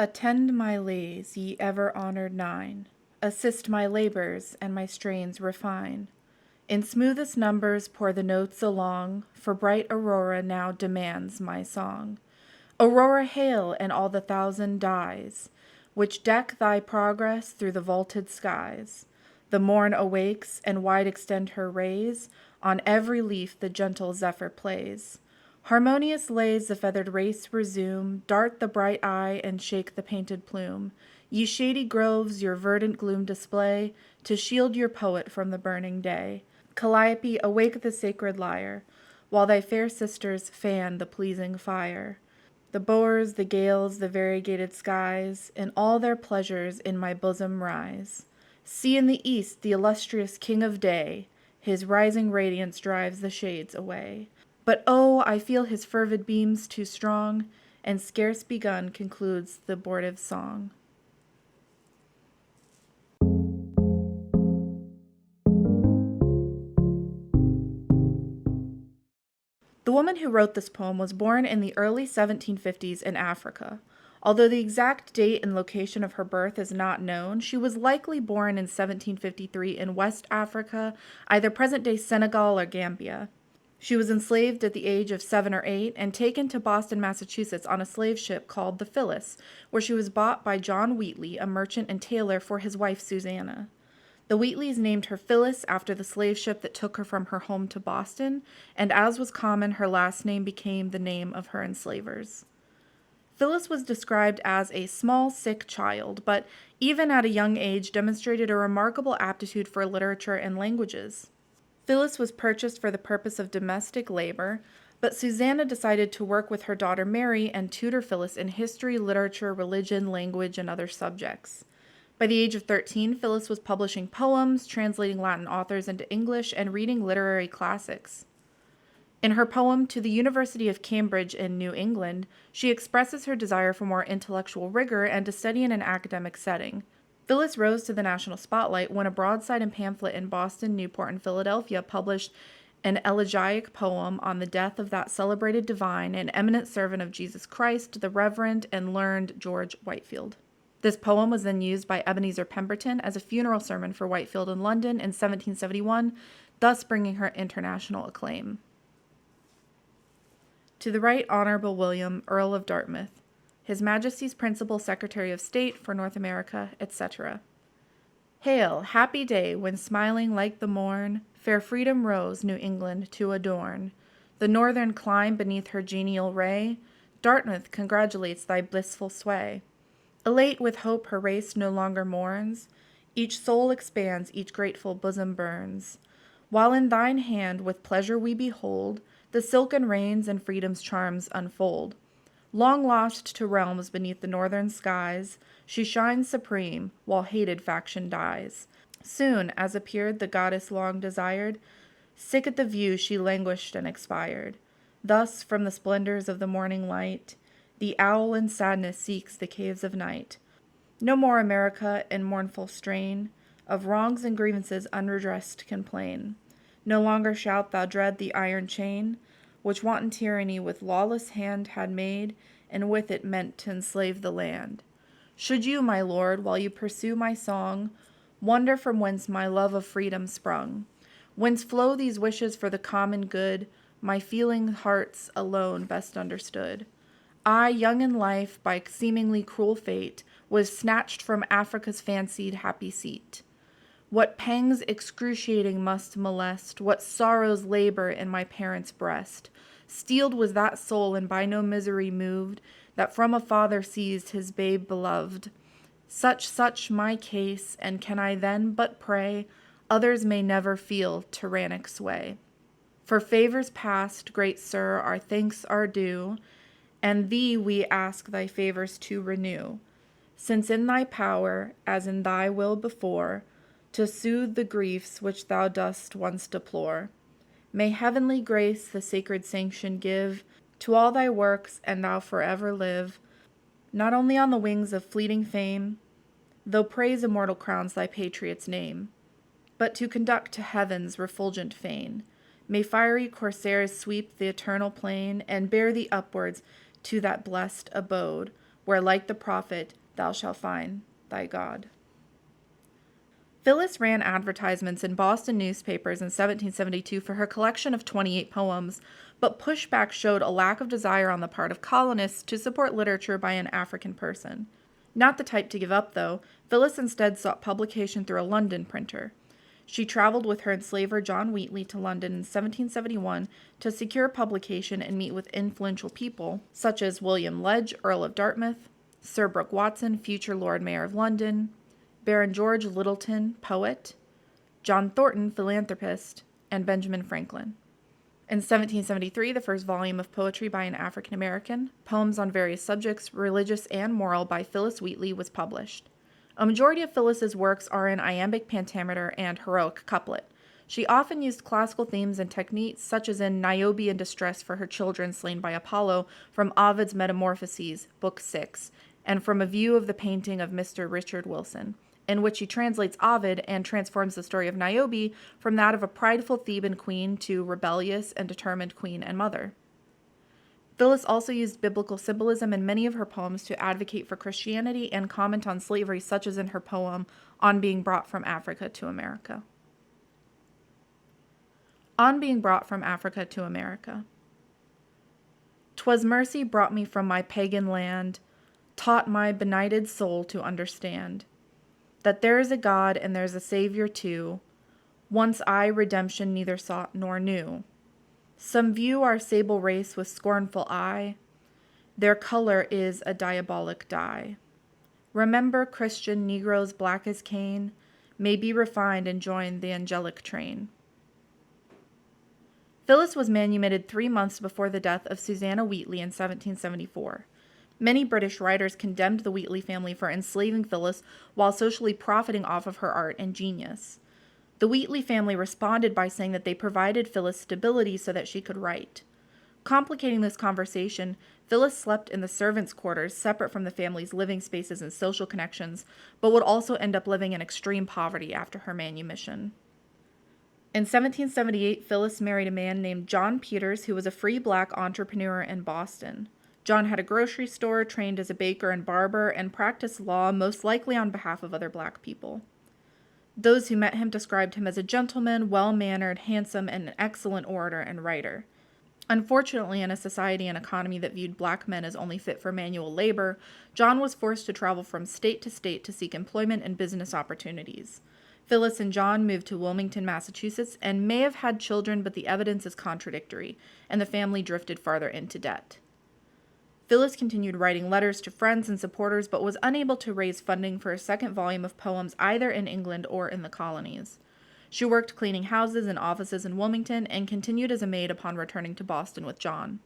Attend my lays, ye ever-honored nine. Assist my labors, and my strains refine. In smoothest numbers pour the notes along, for bright Aurora now demands my song. Aurora, hail, and all the thousand dyes, which deck thy progress through the vaulted skies. The morn awakes, and wide extend her rays, on every leaf the gentle zephyr plays. Harmonious lays the feathered race resume, dart the bright eye, and shake the painted plume. Ye shady groves your verdant gloom display, to shield your poet from the burning day. Calliope, awake the sacred lyre, while thy fair sisters fan the pleasing fire. The boars, the gales, the variegated skies, in all their pleasures in my bosom rise. See in the east the illustrious king of day, his rising radiance drives the shades away. But oh, I feel his fervid beams too strong, and scarce begun concludes the abortive song. The woman who wrote this poem was born in the early 1750s in Africa. Although the exact date and location of her birth is not known, she was likely born in 1753 in West Africa, either present-day Senegal or Gambia. She was enslaved at the age of 7 or 8 and taken to Boston, Massachusetts on a slave ship called the Phillis, where she was bought by John Wheatley, a merchant and tailor, for his wife Susanna. The Wheatleys named her Phillis after the slave ship that took her from her home to Boston, and as was common, her last name became the name of her enslavers. Phillis was described as a small, sick child, but even at a young age demonstrated a remarkable aptitude for literature and languages. Phillis was purchased for the purpose of domestic labor, but Susanna decided to work with her daughter Mary and tutor Phillis in history, literature, religion, language, and other subjects. By the age of 13, Phillis was publishing poems, translating Latin authors into English, and reading literary classics. In her poem To the University of Cambridge in New England, she expresses her desire for more intellectual rigor and to study in an academic setting. Phillis rose to the national spotlight when a broadside and pamphlet in Boston, Newport, and Philadelphia published an elegiac poem on the death of that celebrated divine and eminent servant of Jesus Christ, the Reverend and learned George Whitefield. This poem was then used by Ebenezer Pemberton as a funeral sermon for Whitefield in London in 1771, thus bringing her international acclaim. To the Right Honorable William, Earl of Dartmouth, His Majesty's Principal Secretary of State for North America, etc. Hail, happy day, when smiling like the morn, fair freedom rose New England to adorn. The northern clime beneath her genial ray, Dartmouth congratulates thy blissful sway. Elate with hope her race no longer mourns, each soul expands, each grateful bosom burns. While in thine hand with pleasure we behold the silken reins and freedom's charms unfold. Long lost to realms beneath the northern skies, she shines supreme, while hated faction dies. Soon, as appeared the goddess long desired, sick at the view she languished and expired. Thus, from the splendors of the morning light, the owl in sadness seeks the caves of night. No more America in mournful strain of wrongs and grievances unredressed complain. No longer shalt thou dread the iron chain, which wanton tyranny with lawless hand had made, and with it meant to enslave the land. Should you, my lord, while you pursue my song, wonder from whence my love of freedom sprung, whence flow these wishes for the common good, my feeling hearts alone best understood. I, young in life, by seemingly cruel fate, was snatched from Africa's fancied happy seat. What pangs excruciating must molest, what sorrows labor in my parents' breast. Steeled was that soul, and by no misery moved, that from a father seized his babe beloved. Such my case, and can I then but pray others may never feel tyrannic sway. For favors past, great sir, our thanks are due, and thee we ask thy favors to renew, since in thy power, as in thy will before, to soothe the griefs which thou dost once deplore. May heavenly grace the sacred sanction give to all thy works, and thou forever live, not only on the wings of fleeting fame, though praise immortal crowns thy patriot's name, but to conduct to heaven's refulgent fane. May fiery corsairs sweep the eternal plain, and bear thee upwards to that blessed abode, where like the prophet thou shalt find thy God. Phillis ran advertisements in Boston newspapers in 1772 for her collection of 28 poems, but pushback showed a lack of desire on the part of colonists to support literature by an African person. Not the type to give up, though, Phillis instead sought publication through a London printer. She traveled with her enslaver John Wheatley to London in 1771 to secure publication and meet with influential people, such as William Ledge, Earl of Dartmouth, Sir Brooke Watson, future Lord Mayor of London, Baron George Lyttelton, poet, John Thornton, philanthropist, and Benjamin Franklin. In 1773, the first volume of poetry by an African American, Poems on Various Subjects, Religious and Moral by Phillis Wheatley, was published. A majority of Phillis's works are in iambic pentameter and heroic couplet. She often used classical themes and techniques, such as in Niobe in Distress for her children slain by Apollo from Ovid's Metamorphoses, Book 6, and from a view of the painting of Mr. Richard Wilson, in which he translates Ovid and transforms the story of Niobe from that of a prideful Theban queen to rebellious and determined queen and mother. Phillis also used biblical symbolism in many of her poems to advocate for Christianity and comment on slavery, such as in her poem On Being Brought from Africa to America. On Being Brought from Africa to America. 'Twas mercy brought me from my pagan land, taught my benighted soul to understand that there is a God and there's a Savior too. Once I redemption neither sought nor knew. Some view our sable race with scornful eye. Their color is a diabolic dye. Remember, Christian Negroes black as Cain may be refined and join the angelic train. Phillis was manumitted 3 months before the death of Susanna Wheatley in 1774. Many British writers condemned the Wheatley family for enslaving Phillis while socially profiting off of her art and genius. The Wheatley family responded by saying that they provided Phillis stability so that she could write. Complicating this conversation, Phillis slept in the servants' quarters separate from the family's living spaces and social connections, but would also end up living in extreme poverty after her manumission. In 1778, Phillis married a man named John Peters, who was a free black entrepreneur in Boston. John had a grocery store, trained as a baker and barber, and practiced law most likely on behalf of other black people. Those who met him described him as a gentleman, well-mannered, handsome, and an excellent orator and writer. Unfortunately, in a society and economy that viewed black men as only fit for manual labor, John was forced to travel from state to state to seek employment and business opportunities. Phillis and John moved to Wilmington, Massachusetts, and may have had children, but the evidence is contradictory, and the family drifted farther into debt. Phillis continued writing letters to friends and supporters, but was unable to raise funding for a second volume of poems either in England or in the colonies. She worked cleaning houses and offices in Wilmington and continued as a maid upon returning to Boston with John.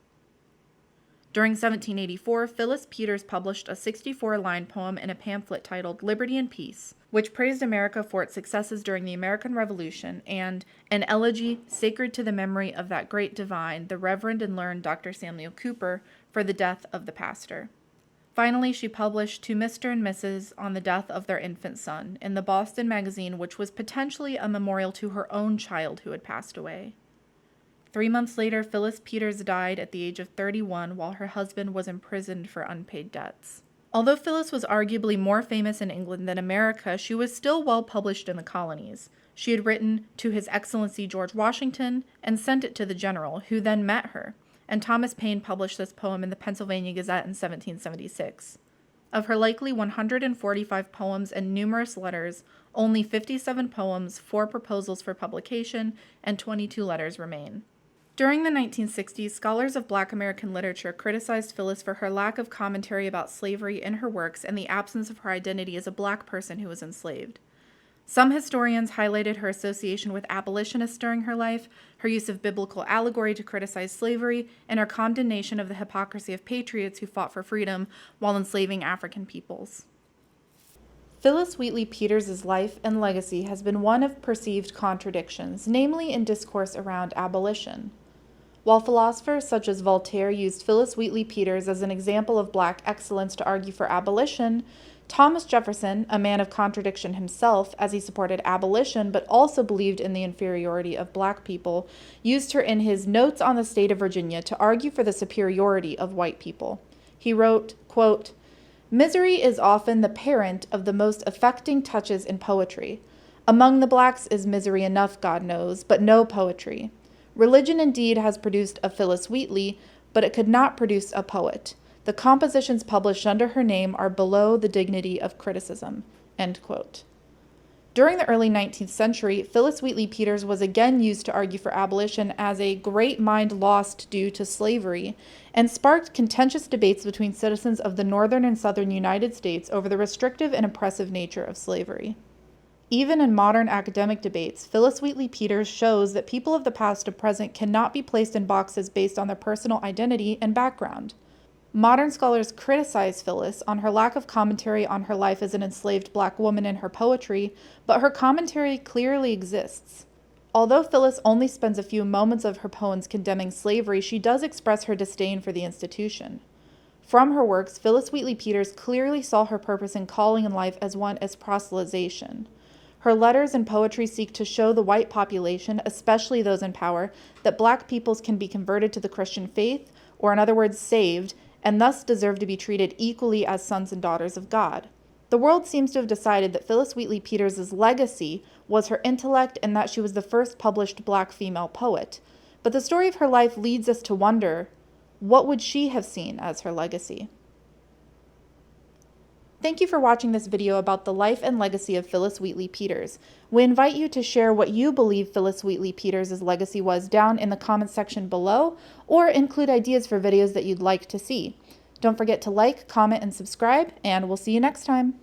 During 1784, Phillis Peters published a 64-line poem in a pamphlet titled Liberty and Peace, which praised America for its successes during the American Revolution, and an elegy sacred to the memory of that great divine, the Reverend and learned Dr. Samuel Cooper, for the death of the pastor. Finally, she published To Mr. and Mrs. on the death of their infant son in the Boston Magazine, which was potentially a memorial to her own child who had passed away. 3 months later, Phillis Peters died at the age of 31 while her husband was imprisoned for unpaid debts. Although Phillis was arguably more famous in England than America, she was still well published in the colonies. She had written to His Excellency George Washington and sent it to the general, who then met her, and Thomas Paine published this poem in the Pennsylvania Gazette in 1776. Of her likely 145 poems and numerous letters, only 57 poems, 4 proposals for publication, and 22 letters remain. During the 1960s, scholars of Black American literature criticized Phillis for her lack of commentary about slavery in her works and the absence of her identity as a black person who was enslaved. Some historians highlighted her association with abolitionists during her life, her use of biblical allegory to criticize slavery, and her condemnation of the hypocrisy of patriots who fought for freedom while enslaving African peoples. Phillis Wheatley Peters' life and legacy has been one of perceived contradictions, namely in discourse around abolition. While philosophers such as Voltaire used Phillis Wheatley Peters as an example of black excellence to argue for abolition, Thomas Jefferson, a man of contradiction himself, as he supported abolition but also believed in the inferiority of black people, used her in his Notes on the State of Virginia to argue for the superiority of white people. He wrote, quote, Misery is often the parent of the most affecting touches in poetry. Among the blacks is misery enough, God knows, but no poetry. Religion indeed has produced a Phillis Wheatley, but it could not produce a poet. The compositions published under her name are below the dignity of criticism." End quote. During the early 19th century, Phillis Wheatley Peters was again used to argue for abolition as a great mind lost due to slavery, and sparked contentious debates between citizens of the northern and southern United States over the restrictive and oppressive nature of slavery. Even in modern academic debates, Phillis Wheatley Peters shows that people of the past and present cannot be placed in boxes based on their personal identity and background. Modern scholars criticize Phillis on her lack of commentary on her life as an enslaved black woman in her poetry, but her commentary clearly exists. Although Phillis only spends a few moments of her poems condemning slavery, she does express her disdain for the institution. From her works, Phillis Wheatley Peters clearly saw her purpose and calling in life as one as proselytization. Her letters and poetry seek to show the white population, especially those in power, that black peoples can be converted to the Christian faith, or in other words, saved, and thus deserve to be treated equally as sons and daughters of God. The world seems to have decided that Phillis Wheatley Peters' legacy was her intellect and that she was the first published black female poet. But the story of her life leads us to wonder, what would she have seen as her legacy? Thank you for watching this video about the life and legacy of Phillis Wheatley Peters. We invite you to share what you believe Phillis Wheatley Peters' legacy was down in the comments section below, or include ideas for videos that you'd like to see. Don't forget to like, comment, and subscribe, and we'll see you next time.